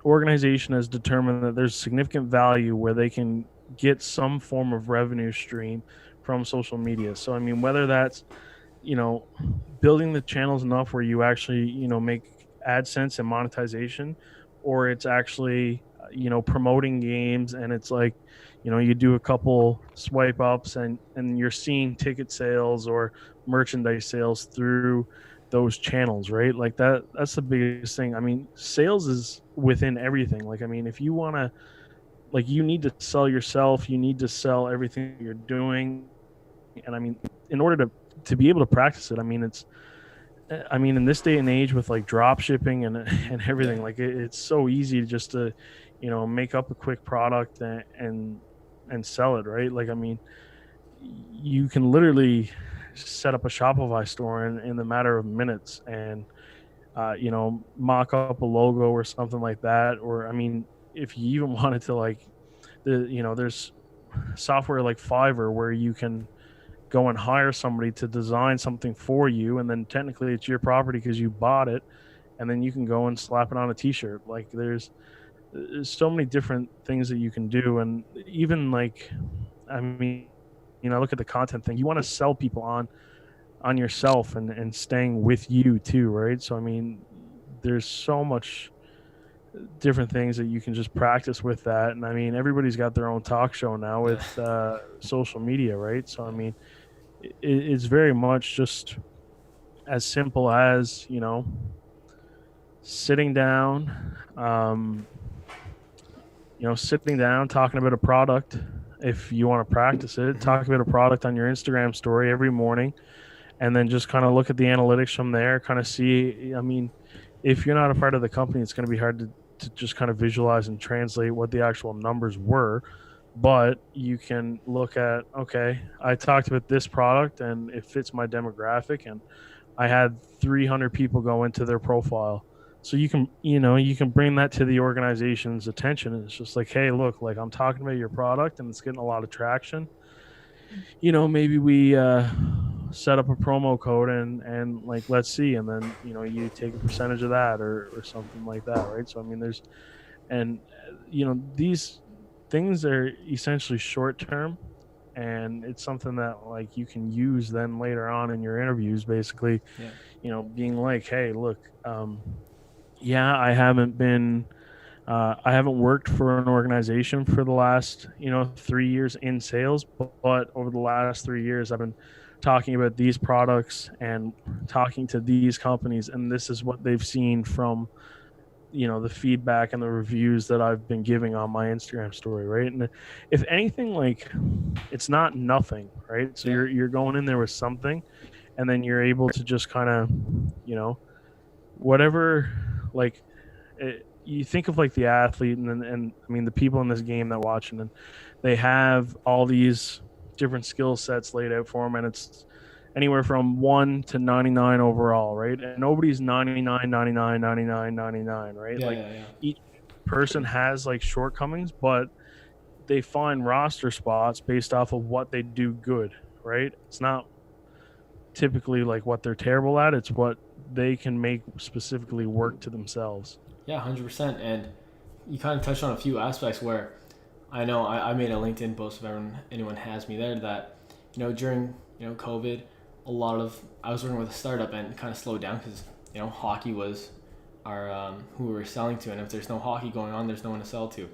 organization has determined that there's significant value where they can get some form of revenue stream from social media. So, I mean, whether that's, building the channels enough where you actually, make AdSense and monetization, or it's actually, promoting games, and it's like, you do a couple swipe ups and you're seeing ticket sales or merchandise sales through those channels, right? Like that's the biggest thing. I mean, sales is within everything. Like, I mean, if you want to, like, you need to sell yourself, you need to sell everything you're doing. And I mean, in order to be able to practice it, I mean, in this day and age with like drop shipping and everything, like it's so easy just to, make up a quick product and sell it, right? Like, I mean, you can literally set up a Shopify store in the matter of minutes and, mock up a logo or something like that. Or, I mean, if you even wanted to, like, there's software like Fiverr where you can go and hire somebody to design something for you, and then technically it's your property because you bought it, and then you can go and slap it on a t-shirt. Like, there's so many different things that you can do. And even, like, I mean, look at the content thing. You want to sell people on yourself and staying with you too, right? So, I mean, there's so much different things that you can just practice with that. And I mean, everybody's got their own talk show now with social media, right? So, I mean, it's very much just as simple as, sitting down, talking about a product. If you want to practice it, talk about a product on your Instagram story every morning, and then just kind of look at the analytics from there, kind of see. I mean, if you're not a part of the company, it's going to be hard to just kind of visualize and translate what the actual numbers were. But you can look at, okay, I talked about this product and it fits my demographic, and I had 300 people go into their profile. So you can bring that to the organization's attention. And it's just like, hey, look, like, I'm talking about your product and it's getting a lot of traction. Maybe we set up a promo code and like, let's see. And then, you take a percentage of that or something like that. Right. So, I mean, these things are essentially short term, and it's something that, like, you can use then later on in your interviews, basically, being like, hey, look, I haven't worked for an organization for the last 3 years in sales, but over the last 3 years I've been talking about these products and talking to these companies, and this is what they've seen from the feedback and the reviews that I've been giving on my Instagram story, right? And if anything, like, it's not nothing, right? So you're going in there with something, and then you're able to just kind of, whatever, like, you think of like the athlete and I mean the people in this game that watching, and they have all these different skill sets laid out for them, and it's anywhere from 1 to 99 overall, right? And nobody's 99, 99, 99, 99, right? Each person has like shortcomings, but they find roster spots based off of what they do good, right? It's not typically like what they're terrible at, it's what they can make specifically work to themselves. Yeah, 100%. And you kind of touched on a few aspects where I know I made a LinkedIn post if anyone has me there, that during COVID, I was working with a startup and it kind of slowed down because hockey was our who we were selling to, and if there's no hockey going on, there's no one to sell to.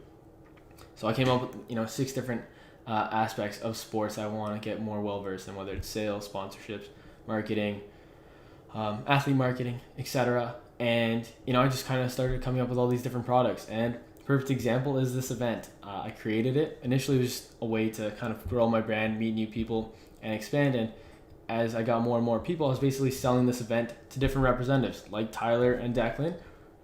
So I came up with 6 different aspects of sports I want to get more well versed in, whether it's sales, sponsorships, marketing, athlete marketing, etc. And I just kind of started coming up with all these different products. And perfect example is this event. I created it. Initially, it was just a way to kind of grow my brand, meet new people, and expand. And as I got more and more people, I was basically selling this event to different representatives like Tyler and Declan.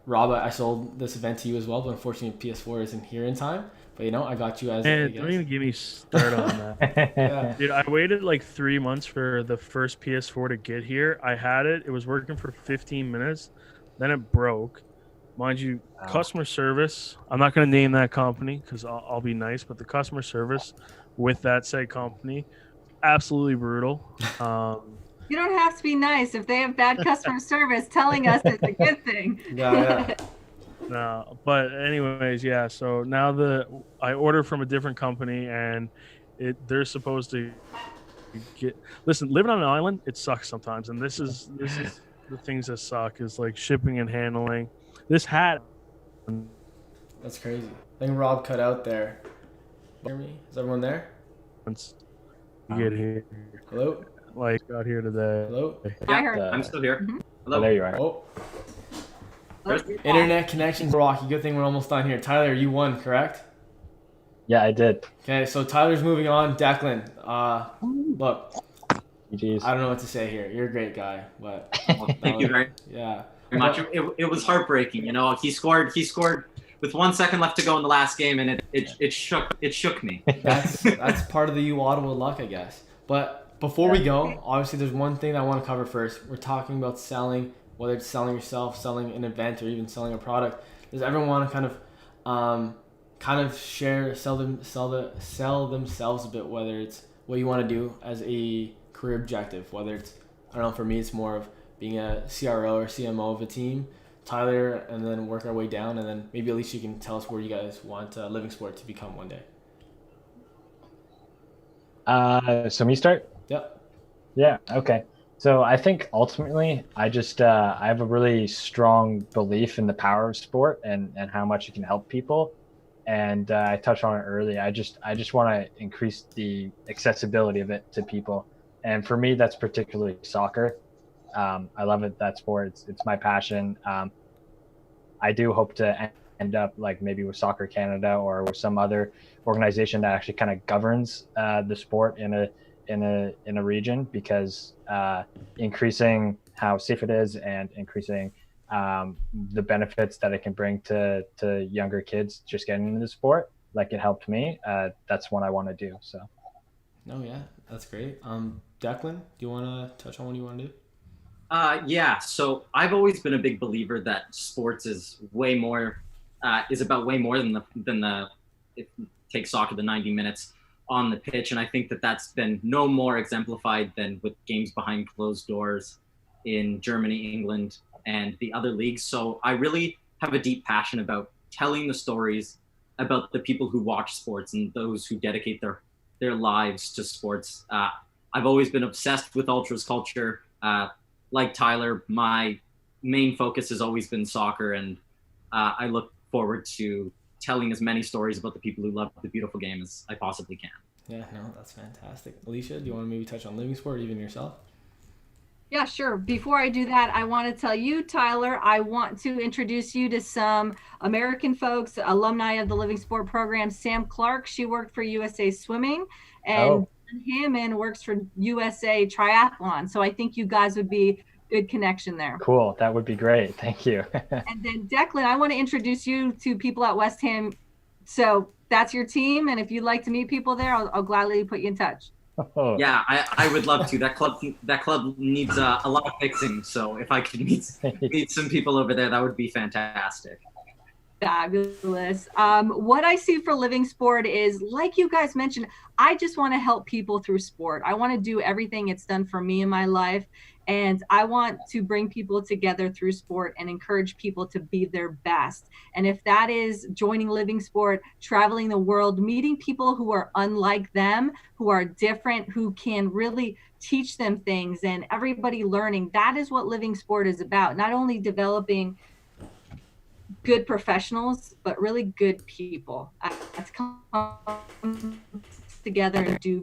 Rob, I sold this event to you as well, but unfortunately PS4 isn't here in time. But I got you as a guest. Don't even get me started on that. Yeah. Dude, I waited like 3 months for the first PS4 to get here. I had it. It was working for 15 minutes. Then it broke. Mind you, customer service, I'm not going to name that company because I'll be nice, but the customer service with that said company, absolutely brutal. You don't have to be nice. If they have bad customer service, telling us is a good thing. Yeah. No, but anyways, yeah. So now I order from a different company, and they're supposed to get. Listen, living on an island, it sucks sometimes, and this is the things that suck is like shipping and handling. This hat. That's crazy. I think Rob cut out there. Hear me? Is everyone there? Once you get here, Hello? like got here today. Hello? I heard. I'm still here. Mhm. Hello. Oh, there you are. Oh, Oh, internet connection's rocky. Good thing we're almost done here. Tyler, you won, correct? Yeah, I did. Okay, so Tyler's moving on. Declan, look, GG's. I don't know what to say here. You're a great guy, but Well, thank you very yeah. much. It was heartbreaking. He scored with 1 second left to go in the last game, and it shook me. That's part of the uOttawa luck, I guess. But before we go, obviously there's one thing I want to cover first. We're talking about selling, whether it's selling yourself, selling an event, or even selling a product. Does everyone want to kind of share, sell themselves a bit, whether it's what you want to do as a career objective, whether it's, I don't know, for me it's more of being a CRO or CMO of a team, Tyler, and then work our way down, and then maybe at least you can tell us where you guys want Living Sport to become one day. So me start? Yep. Yeah, okay. So I think ultimately I have a really strong belief in the power of sport and how much it can help people. And I touched on it earlier. I just want to increase the accessibility of it to people. And for me, that's particularly soccer. I love it, that sport. It's my passion. I do hope to end up like maybe with Soccer Canada or with some other organization that actually kind of governs the sport in a region, because increasing how safe it is and increasing the benefits that it can bring to younger kids just getting into the sport, like it helped me. That's what I want to do. So. No, yeah, that's great. Declan, do you want to touch on what you want to do? Yeah. So I've always been a big believer that sports is way more, is about way more than the it takes soccer the 90 minutes on the pitch, and I think that that's been no more exemplified than with games behind closed doors in Germany, England, and the other leagues. So I really have a deep passion about telling the stories about the people who watch sports and those who dedicate their lives to sports. I've always been obsessed with ultras culture. Like Tyler, my main focus has always been soccer, and I look forward to telling as many stories about the people who love the beautiful game as I possibly can. Yeah, no, that's fantastic. Alicia, do you want to maybe touch on Living Sport, or even yourself? Yeah, sure. Before I do that, I want to tell you, Tyler, I want to introduce you to some American folks, alumni of the Living Sport program. Sam Clark, she worked for USA Swimming, and Hammond works for USA Triathlon. So I think you guys would be good connection there. Cool. That would be great. Thank you. And then Declan, I want to introduce you to people at West Ham. So that's your team. And if you'd like to meet people there, I'll gladly put you in touch. Oh. Yeah, I would love to. That club needs a lot of fixing. So if I could meet some people over there, that would be fantastic. Fabulous. What I see for Living Sport is, like you guys mentioned, I just want to help people through sport. I want to do everything it's done for me in my life. And I want to bring people together through sport and encourage people to be their best. And if that is joining Living Sport, traveling the world, meeting people who are unlike them, who are different, who can really teach them things, and everybody learning, that is what Living Sport is about. Not only developing good professionals, but really good people. Let's come together and do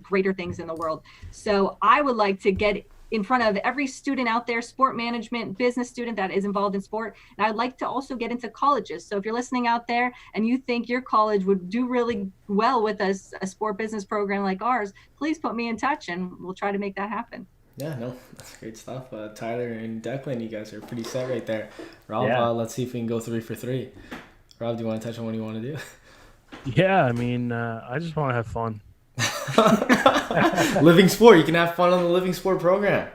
greater things in the world. So I would like to get in front of every student out there, sport management, business student that is involved in sport. And I'd like to also get into colleges. So if you're listening out there and you think your college would do really well with a sport business program like ours, please put me in touch and we'll try to make that happen. Yeah, no, that's great stuff. Tyler and Declan, you guys are pretty set right there. Rob, Yeah. Let's see if we can go 3 for 3. Rob, do you want to touch on what you want to do? Yeah, I mean, I just want to have fun. Living Sport. You can have fun on the Living Sport program.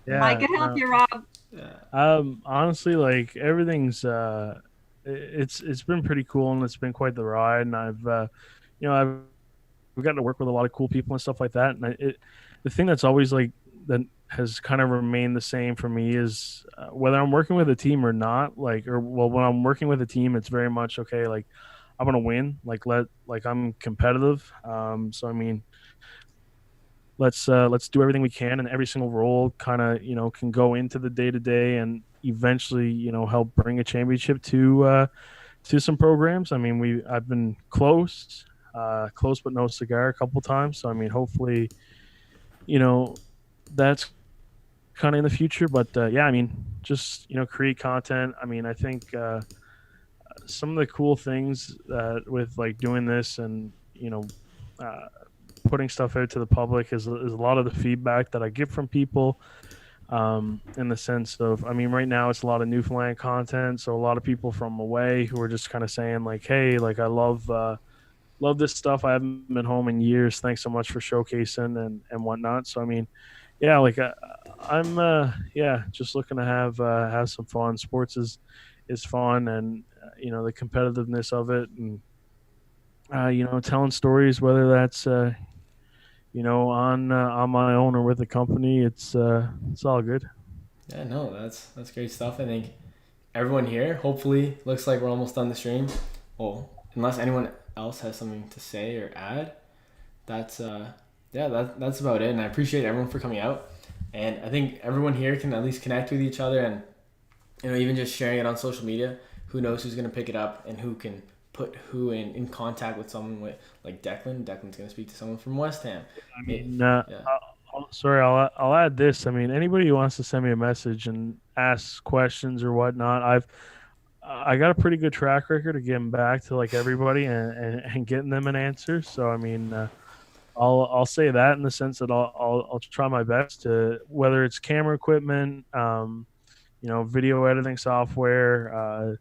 Yeah, I can help you, Rob. Yeah. Honestly, like everything's it's been pretty cool and it's been quite the ride, and I've gotten to work with a lot of cool people and stuff like that. And the thing that's always like that has kind of remained the same for me is whether I'm working with a team or not. Like, when I'm working with a team, it's very much okay. Like, I'm gonna win. Like I'm competitive. So I mean, let's do everything we can, and every single role kind of can go into the day to day and eventually help bring a championship to some programs. I mean, I've been close but no cigar a couple times. So I mean, hopefully, that's kind of in the future. But yeah, I mean, just create content. I mean, I think some of the cool things with like doing this and putting stuff out to the public is a lot of the feedback that I get from people, in the sense of, I mean, right now it's a lot of Newfoundland content, so a lot of people from away who are just kind of saying like, hey, like I love this stuff. I haven't been home in years. Thanks so much for showcasing and whatnot. So I mean, yeah, like I'm just looking to have some fun. Sports is fun, and the competitiveness of it, and telling stories, whether that's on my own or with the company, it's all good. Yeah, no, that's great stuff. I think everyone here, hopefully, looks like we're almost done the stream. Well, unless anyone else has something to say or add, that's that's about it. And I appreciate everyone for coming out. And I think everyone here can at least connect with each other, and even just sharing it on social media. Who knows who's gonna pick it up and who can put who in contact with someone with like Declan. Declan's gonna speak to someone from West Ham. I mean, I'll add this. I mean, anybody who wants to send me a message and ask questions or whatnot, I got a pretty good track record of getting back to like everybody and getting them an answer. So I mean, I'll say that in the sense that I'll try my best to, whether it's camera equipment, video editing software,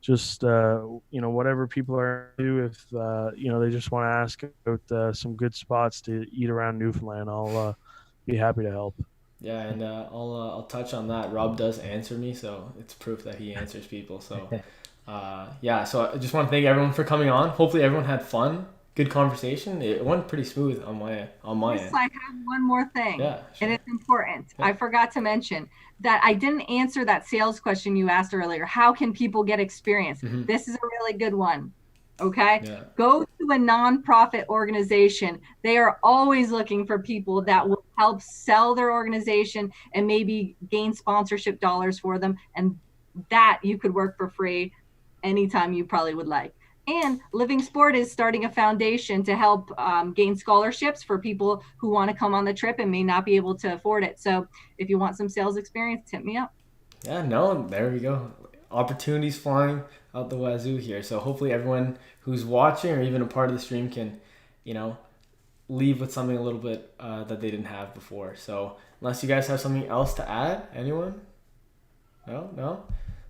just whatever people are do. If they just want to ask about some good spots to eat around Newfoundland, I'll be happy to help. Yeah, and I'll touch on that. Rob does answer me, so it's proof that he answers people. So so I just want to thank everyone for coming on. Hopefully everyone had fun. Good conversation. It went pretty smooth on my end. I have one more thing, Yeah, sure. and it's important. Yeah. I forgot to mention that I didn't answer that sales question you asked earlier. How can people get experience? Mm-hmm. This is a really good one. Okay. Yeah. Go to a nonprofit organization. They are always looking for people that will help sell their organization and maybe gain sponsorship dollars for them. And that you could work for free anytime you probably would like. And Living Sport is starting a foundation to help gain scholarships for people who want to come on the trip and may not be able to afford it. So if you want some sales experience, hit me up. Yeah, no, there we go. Opportunities flying out the wazoo here. So hopefully everyone who's watching or even a part of the stream can, leave with something a little bit that they didn't have before. So unless you guys have something else to add, anyone? No?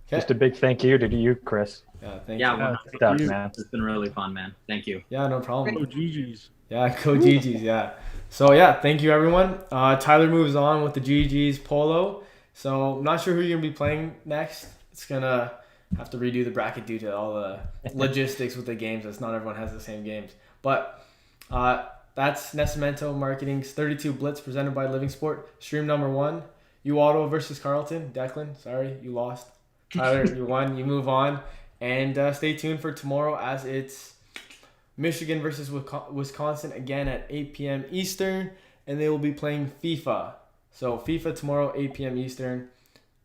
Okay. Just a big thank you to you, Chris. Yeah, thank Yeah, you. well, Stuff, man. it's been really fun, man. Thank you. Yeah, no problem. Oh, GG's. Yeah, go GG's, yeah. So yeah, thank you everyone. Tyler moves on with the GG's polo. So I'm not sure who you're gonna be playing next. It's gonna have to redo the bracket due to all the logistics with the games, as not everyone has the same games. But that's Nascimento Marketing's 32 Blitz presented by Living Sport. Stream number 1. uOttawa versus Carleton. Declan, sorry, you lost. Tyler, you won. You move on. And stay tuned for tomorrow, as it's Michigan versus Wisconsin again at 8 p.m. Eastern. And they will be playing FIFA. So FIFA tomorrow, 8 p.m. Eastern.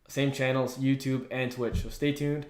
Same channels, YouTube and Twitch. So stay tuned.